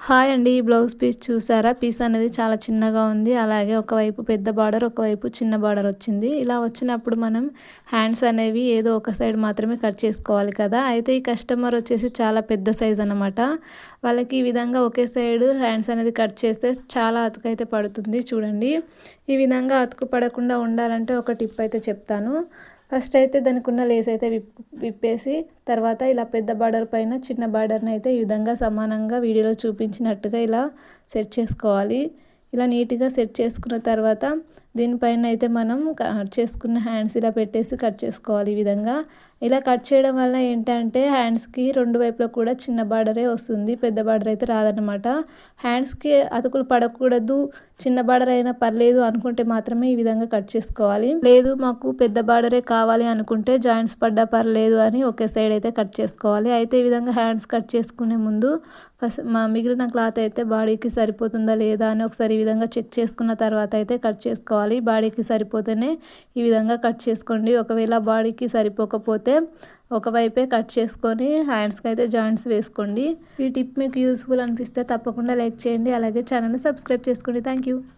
Hi అండి. ఈ blouse piece చూసారా? పీస్ అనేది చాలా చిన్నగా ఉంది. అలాగే ఒకవైపు పెద్ద బార్డర్, ఒకవైపు చిన్న బార్డర్ వచ్చింది. ఇలా వచ్చినప్పుడు మనం హ్యాండ్స్ అనేవి ఏదో ఒక సైడ్ మాత్రమే కట్ చేసుకోవాలి కదా! అయితే ఈ కస్టమర్ వచ్చేసి చాలా పెద్ద సైజ్ అనమాట. వాళ్ళకి ఈ విధంగా ఒకే సైడ్ హ్యాండ్స్ అనేది కట్ చేస్తే చాలా అతుకైతే పడుతుంది చూడండి. ఈ విధంగా అతుకు పడకుండా ఉండాలంటే ఒక టిప్ అయితే చెప్తాను. ఫస్ట్ అయితే దానికున్న లేస్ అయితే విప్పేసి తర్వాత ఇలా పెద్ద బార్డర్ పైన చిన్న బార్డర్ని అయితే ఈ విధంగా సమానంగా వీడియోలో చూపించినట్టుగా ఇలా సెట్ చేసుకోవాలి. ఇలా నీట్గా సెట్ చేసుకున్న తర్వాత దీనిపైన అయితే మనం కట్ చేసుకున్న హ్యాండ్స్ ఇలా పెట్టేసి కట్ చేసుకోవాలి. ఈ విధంగా ఇలా కట్ చేయడం వల్ల ఏంటంటే హ్యాండ్స్కి రెండు వైపులా కూడా చిన్న బార్డరే వస్తుంది, పెద్ద బార్డర్ అయితే రాదనమాట. హ్యాండ్స్కి అతుకులు పడకూడదు, చిన్న బార్డర్ అయినా పర్లేదు అనుకుంటే మాత్రమే ఈ విధంగా కట్ చేసుకోవాలి. లేదు మాకు పెద్ద బార్డరే కావాలి అనుకుంటే జాయింట్స్ పడ్డా పర్లేదు అని ఒకే సైడ్ అయితే కట్ చేసుకోవాలి. అయితే ఈ విధంగా హ్యాండ్స్ కట్ చేసుకునే ముందు మిగిలిన క్లాత్ అయితే బాడీకి సరిపోతుందా లేదా అని ఒకసారి ఈ విధంగా చెక్ చేసుకున్న తర్వాత అయితే కట్ చేసుకోవాలి. బాడీకి సరిపోతేనే ఈ విధంగా కట్ చేసుకోండి. ఒకవేళ బాడీకి సరిపోకపోతే ఒకవైపే కట్ చేసుకొని హ్యాండ్స్కి అయితే జాయింట్స్ వేసుకోండి. ఈ టిప్ మీకు యూస్ఫుల్ అనిపిస్తే తప్పకుండా లైక్ చేయండి. అలాగే ఛానల్ని సబ్స్క్రైబ్ చేసుకోండి. Thank you.